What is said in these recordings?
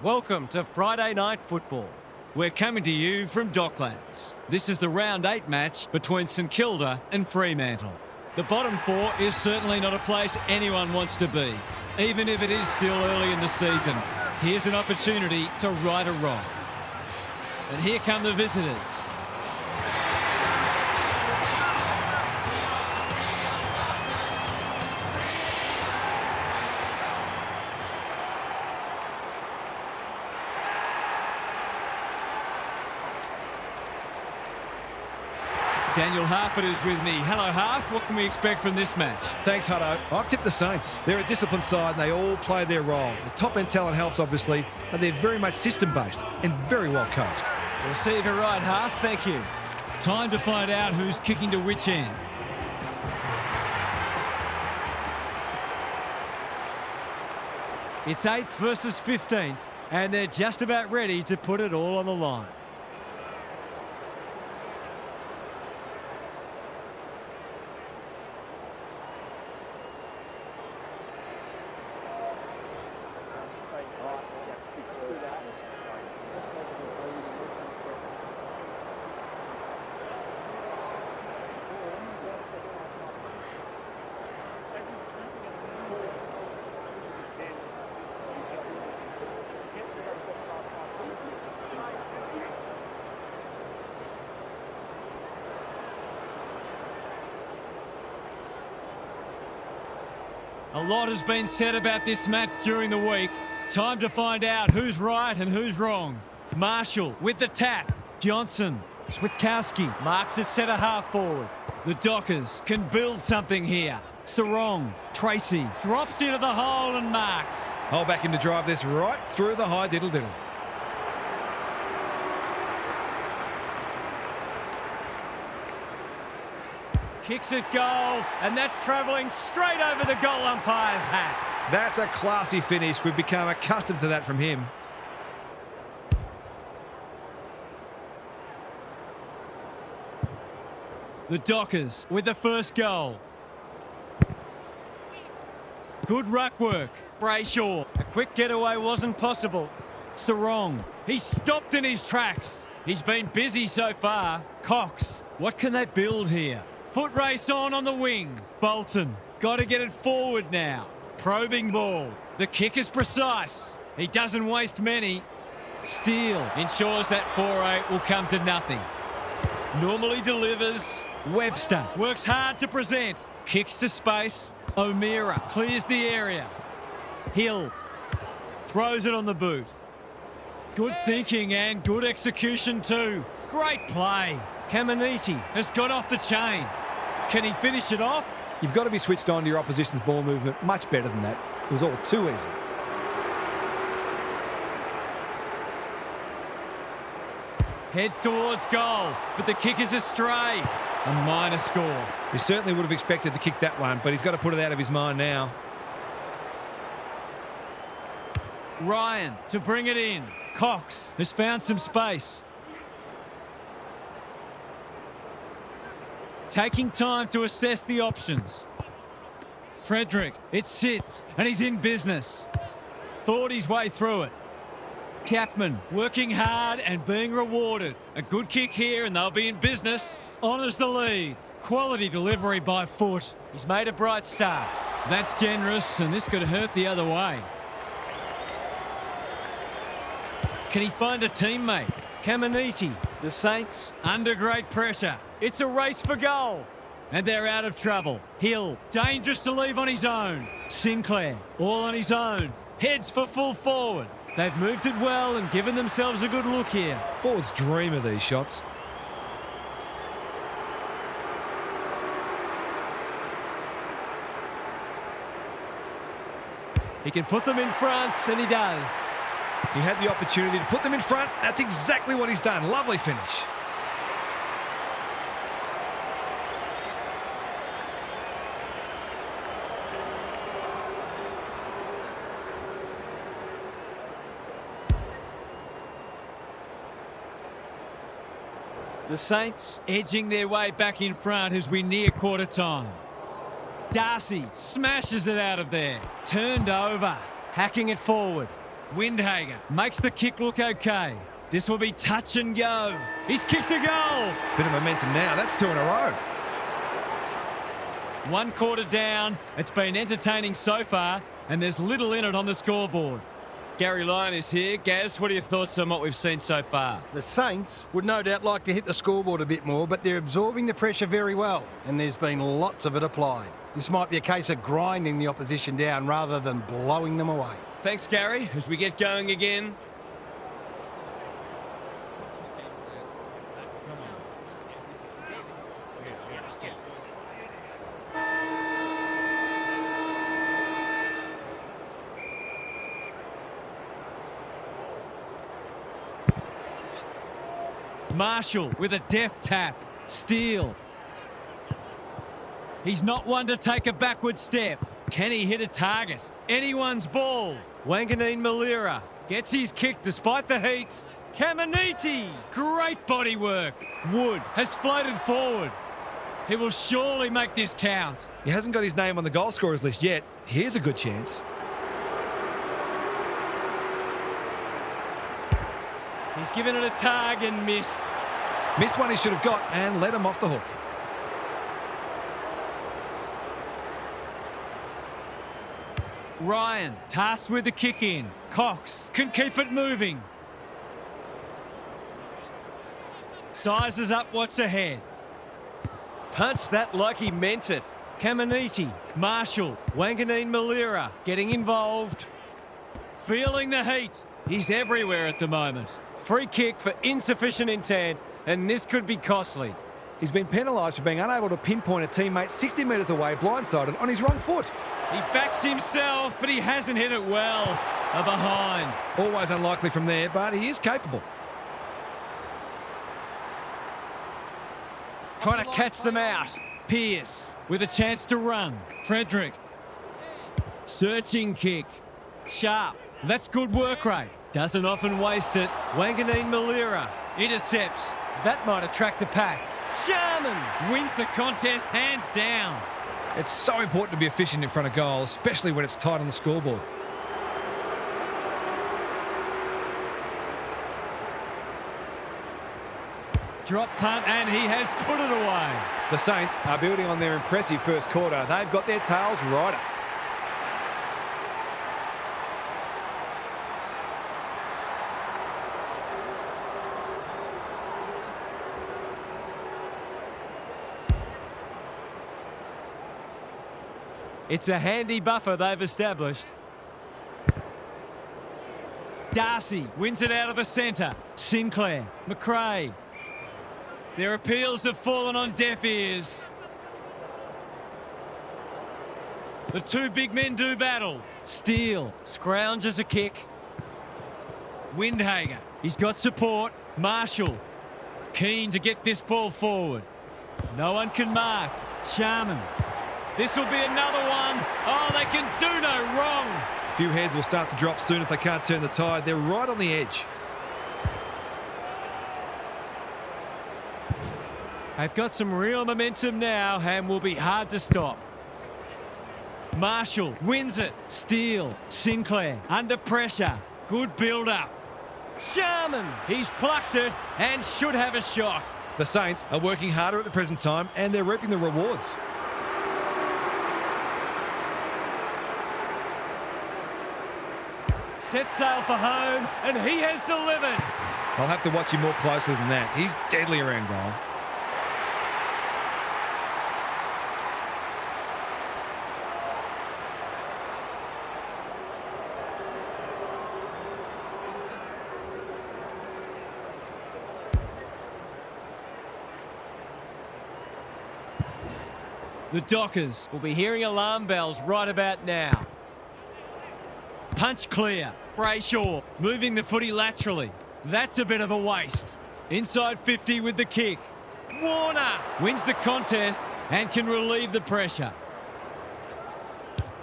Welcome to Friday Night Football. We're coming to you from Docklands. This is the round 8 match between St Kilda and Fremantle. The bottom four is certainly not a place anyone wants to be, even if it is still early in the season. Here's an opportunity to right a wrong. And here come the visitors. Daniel Harford is with me. Hello, Harf. What can we expect from this match? Thanks, Hutto. I've tipped the Saints. They're a disciplined side and they all play their role. The top-end talent helps, obviously, but they're very much system-based and very well coached. We'll see if you're right, Harf. Thank you. Time to find out who's kicking to which end. It's 8th versus 15th, and they're just about ready to put it all on the line. A lot has been said about this match during the week. Time to find out who's right and who's wrong. Marshall with the tap. Johnson. Switkowski marks it centre half forward. The Dockers can build something here. Sarong. Tracy drops into the hole and marks. I'll back him to drive this right through the high diddle-diddle. Kicks it goal, and that's travelling straight over the goal umpire's hat. That's a classy finish. We've become accustomed to that from him. The Dockers with the first goal. Good ruck work. Brayshaw. A quick getaway wasn't possible. Sarong. He's stopped in his tracks. He's been busy so far. Cox. What can they build here? Foot race on the wing. Bolton. Got to get it forward now. Probing ball. The kick is precise. He doesn't waste many. Steele ensures that foray will come to nothing. Normally delivers. Webster works hard to present. Kicks to space. O'Meara clears the area. Hill throws it on the boot. Good thinking and good execution too. Great play. Caminiti has got off the chain. Can he finish it off? You've got to be switched on to your opposition's ball movement much better than that. It was all too easy. Heads towards goal, but the kick is astray. A minor score. He certainly would have expected to kick that one, but he's got to put it out of his mind now. Ryan to bring it in. Cox has found some space. Taking time to assess the options. Frederick, it sits, and he's in business. Thought his way through it. Chapman working hard and being rewarded. A good kick here, and they'll be in business. Honours the lead. Quality delivery by foot. He's made a bright start. That's generous, and this could hurt the other way. Can he find a teammate? Caminiti. The Saints under great pressure. It's a race for goal. And they're out of trouble. Hill, dangerous to leave on his own. Sinclair, all on his own. Heads for full forward. They've moved it well and given themselves a good look here. Forwards dream of these shots. He can put them in front, and he does. He had the opportunity to put them in front. That's exactly what he's done. Lovely finish. The Saints edging their way back in front as we near quarter time. Darcy smashes it out of there. Turned over. Hacking it forward. Windhager makes the kick look okay. This will be touch and go. He's kicked a goal. Bit of momentum now. That's 2 in a row. 1 quarter down. It's been entertaining so far, and there's little in it on the scoreboard. Gary Lyon is here. Gaz, what are your thoughts on what we've seen so far? The Saints would no doubt like to hit the scoreboard a bit more, but they're absorbing the pressure very well, and there's been lots of it applied. This might be a case of grinding the opposition down rather than blowing them away. Thanks, Gary. As we get going again. Marshall with a deft tap. Steele. He's not one to take a backward step. Can he hit a target? Anyone's ball. Wanganeen Malira gets his kick despite the heat. Caminiti. Great body work. Wood has floated forward. He will surely make this count. He hasn't got his name on the goal scorers list yet. Here's a good chance. He's given it a tug and missed. Missed one he should have got and let him off the hook. Ryan tasked with the kick in. Cox can keep it moving. Sizes up what's ahead. Punched that like he meant it. Caminiti, Marshall, Wanganeen Malira getting involved. Feeling the heat. He's everywhere at the moment. Free kick for insufficient intent, and this could be costly. He's been penalised for being unable to pinpoint a teammate 60 metres away, blindsided on his wrong foot. He backs himself, but he hasn't hit it well. A behind. Always unlikely from there, but he is capable. Trying to catch them out. Pierce with a chance to run. Frederick. Searching kick. Sharp. That's good work rate. Doesn't often waste it. Wanganeen Malira intercepts. That might attract a pack. Sharman wins the contest hands down. It's so important to be efficient in front of goal, especially when it's tight on the scoreboard. Drop punt, and he has put it away. The Saints are building on their impressive first quarter. They've got their tails right up. It's a handy buffer they've established. Darcy wins it out of the centre. Sinclair, McRae. Their appeals have fallen on deaf ears. The two big men do battle. Steele scrounges a kick. Windhager, he's got support. Marshall, keen to get this ball forward. No one can mark. Sharman. This will be another one. Oh, they can do no wrong. A few heads will start to drop soon if they can't turn the tide. They're right on the edge. They've got some real momentum now and will be hard to stop. Marshall wins it. Steele, Sinclair under pressure. Good build-up. Sharman, he's plucked it and should have a shot. The Saints are working harder at the present time and they're reaping the rewards. Set sail for home, and he has delivered. I'll have to watch him more closely than that. He's deadly around goal. The Dockers will be hearing alarm bells right about now. Punch clear. Brayshaw moving the footy laterally. That's a bit of a waste. Inside 50 with the kick. Warner wins the contest and can relieve the pressure.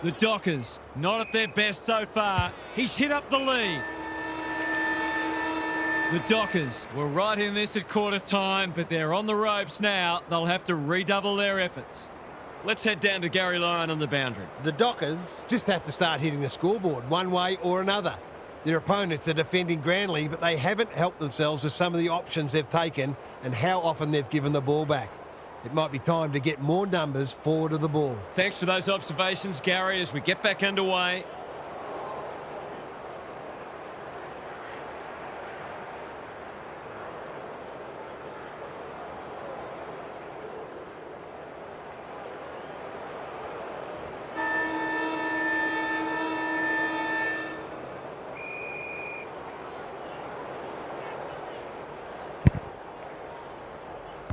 The Dockers not at their best so far. He's hit up the lead. The Dockers were right in this at quarter time, but they're on the ropes now. They'll have to redouble their efforts. Let's head down to Gary Lyon on the boundary. The Dockers just have to start hitting the scoreboard one way or another. Their opponents are defending grandly, but they haven't helped themselves with some of the options they've taken and how often they've given the ball back. It might be time to get more numbers forward of the ball. Thanks for those observations, Gary, as we get back underway.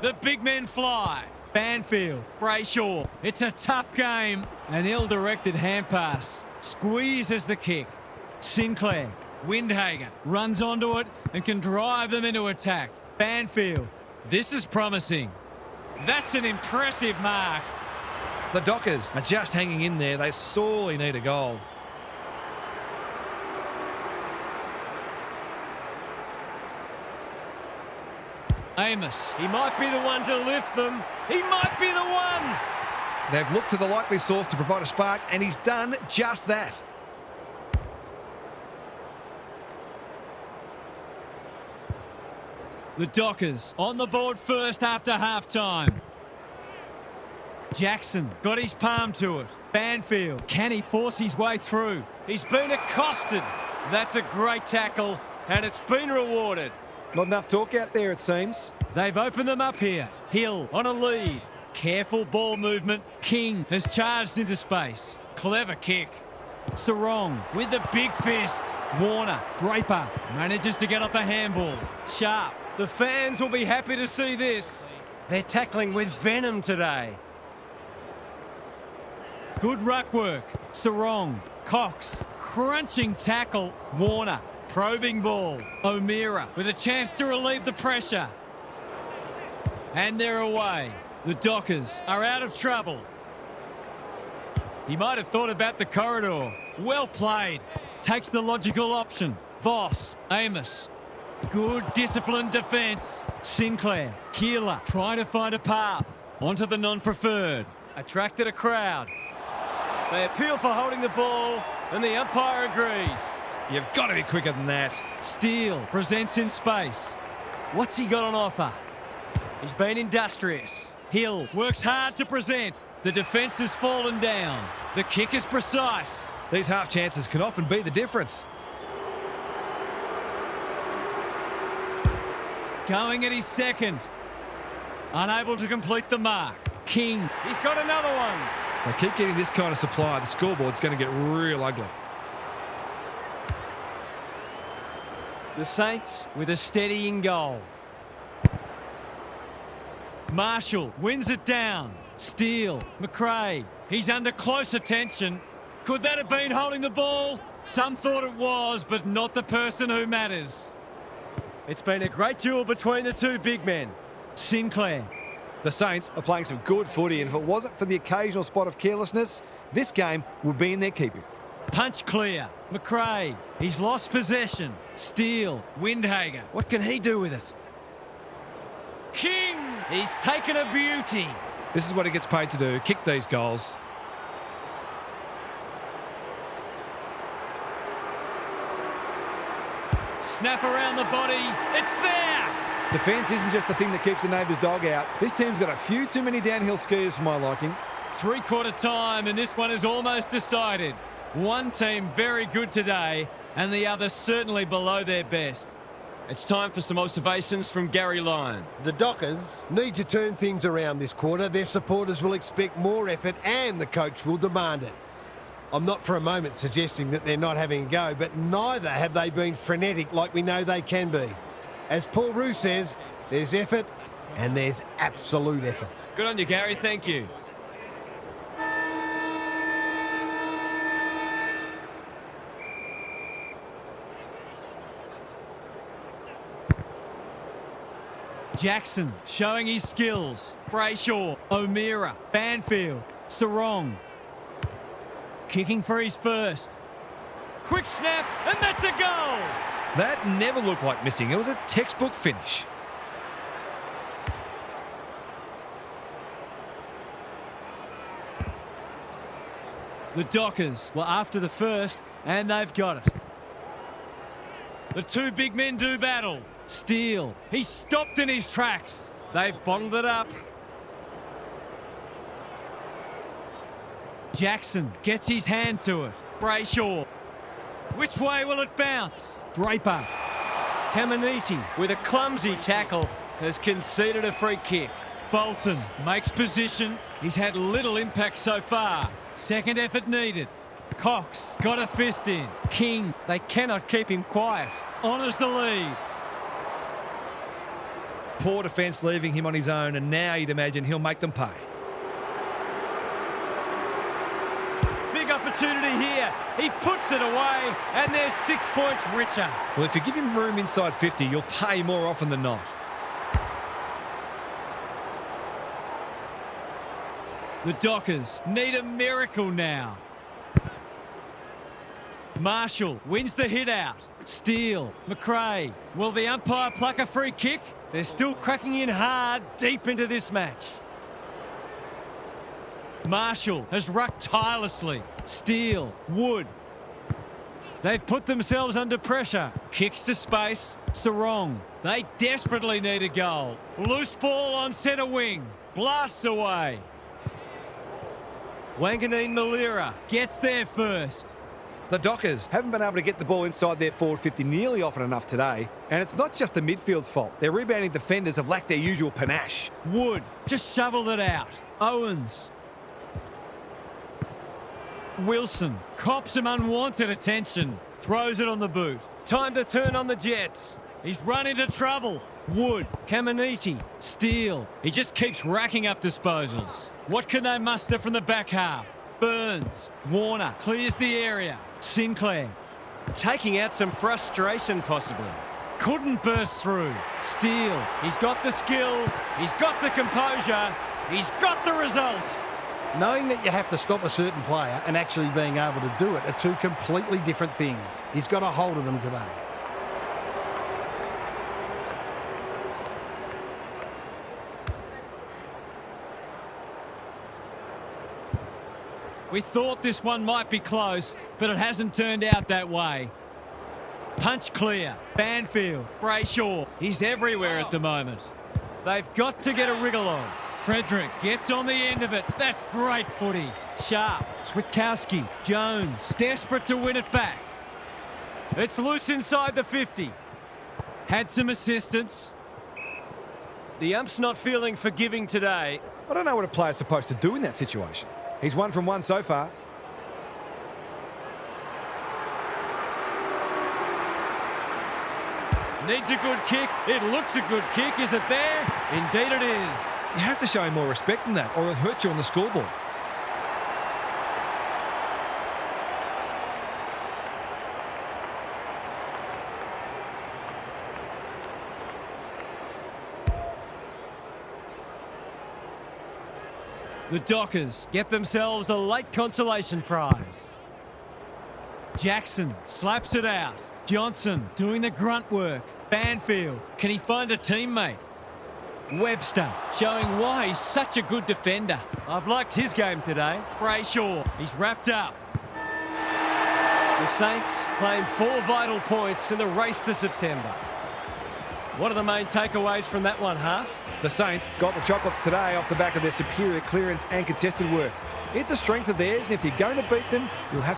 The big men fly. Banfield, Brayshaw. It's a tough game. An ill-directed hand pass. Squeezes the kick. Sinclair, Windhager runs onto it and can drive them into attack. Banfield, this is promising. That's an impressive mark. The Dockers are just hanging in there. They sorely need a goal. Amos, he might be the one to lift them. He might be the one. They've looked to the likely source to provide a spark, and he's done just that. The Dockers on the board first after half-time. Jackson got his palm to it. Banfield, can he force his way through? He's been accosted. That's a great tackle, and it's been rewarded. Not enough talk out there, it seems. They've opened them up here. Hill on a lead. Careful ball movement. King has charged into space. Clever kick. Sarong with the big fist. Warner, Draper, manages to get off a handball. Sharp. The fans will be happy to see this. They're tackling with venom today. Good ruck work. Sarong, Cox, crunching tackle. Warner, probing ball. O'Meara with a chance to relieve the pressure. And they're away. The Dockers are out of trouble. He might have thought about the corridor. Well played. Takes the logical option. Voss, Amos. Good disciplined defence. Sinclair, Keeler trying to find a path. Onto the non-preferred. Attracted a crowd. They appeal for holding the ball, and the umpire agrees. You've got to be quicker than that. Steele presents in space. What's he got on offer? He's been industrious. Hill works hard to present. The defence has fallen down. The kick is precise. These half chances can often be the difference. Going at his second. Unable to complete the mark. King, he's got another one. If they keep getting this kind of supply, the scoreboard's going to get real ugly. The Saints with a steadying goal. Marshall wins it down. Steele, McRae, he's under close attention. Could that have been holding the ball? Some thought it was, but not the person who matters. It's been a great duel between the two big men. Sinclair. The Saints are playing some good footy, and if it wasn't for the occasional spot of carelessness, this game would be in their keeping. Punch clear. McRae, he's lost possession. Steele, Windhager, what can he do with it? King, he's taken a beauty. This is what he gets paid to do, kick these goals. Snap around the body, it's there! Defence isn't just the thing that keeps the neighbour's dog out. This team's got a few too many downhill skiers for my liking. Three-quarter time, and this one is almost decided. One team very good today, and the other certainly below their best. It's time for some observations from Gary Lyon. The Dockers need to turn things around this quarter. Their supporters will expect more effort, and the coach will demand it. I'm not for a moment suggesting that they're not having a go, but neither have they been frenetic like we know they can be. As Paul Roux says, there's effort and there's absolute effort. Good on you, Gary. Thank you. Jackson showing his skills. Brayshaw, O'Meara, Banfield, Sarong. Kicking for his first. Quick snap, and that's a goal! That never looked like missing. It was a textbook finish. The Dockers were after the first, and they've got it. The two big men do battle. Steele, he's stopped in his tracks. They've bottled it up. Jackson gets his hand to it. Brayshaw. Which way will it bounce? Draper. Caminiti, with a clumsy tackle, has conceded a free kick. Bolton makes position. He's had little impact so far. Second effort needed. Cox got a fist in. King, they cannot keep him quiet. Honours the lead. Poor defence leaving him on his own, and now you'd imagine he'll make them pay. Big opportunity here. He puts it away, and they're 6 points richer. Well, if you give him room inside 50, you'll pay more often than not. The Dockers need a miracle now. Marshall wins the hit out. Steele, McRae. Will the umpire pluck a free kick? They're still cracking in hard deep into this match. Marshall has rucked tirelessly. Steele, Wood. They've put themselves under pressure. Kicks to space. Sarong. They desperately need a goal. Loose ball on centre wing. Blasts away. Wanganeen Malira gets there first. The Dockers haven't been able to get the ball inside their forward 50 nearly often enough today. And it's not just the midfield's fault. Their rebounding defenders have lacked their usual panache. Wood just shoveled it out. Owens. Wilson cops some unwanted attention. Throws it on the boot. Time to turn on the Jets. He's run into trouble. Wood, Caminiti, Steele. He just keeps racking up disposals. What can they muster from the back half? Burns. Warner clears the area. Sinclair. Taking out some frustration possibly. Couldn't burst through. Steele. He's got the skill. He's got the composure. He's got the result. Knowing that you have to stop a certain player and actually being able to do it are two completely different things. He's got a hold of them today. We thought this one might be close, but it hasn't turned out that way. Punch clear. Banfield. Brayshaw. He's everywhere at the moment. They've got to get a wriggle on. Frederick gets on the end of it. That's great footy. Sharp. Switkowski. Jones. Desperate to win it back. It's loose inside the 50. Had some assistance. The ump's not feeling forgiving today. I don't know what a player's supposed to do in that situation. He's 1 from 1 so far. Needs a good kick. It looks a good kick. Is it there? Indeed it is. You have to show him more respect than that, or he'll hurt you on the scoreboard. The Dockers get themselves a late consolation prize. Jackson slaps it out. Johnson doing the grunt work. Banfield, can he find a teammate? Webster showing why he's such a good defender. I've liked his game today. Brayshaw, he's wrapped up. The Saints claim 4 vital points in the race to September. What are the main takeaways from that one, Half? The Saints got the chocolates today off the back of their superior clearance and contested work. It's a strength of theirs, and if you're going to beat them, you'll have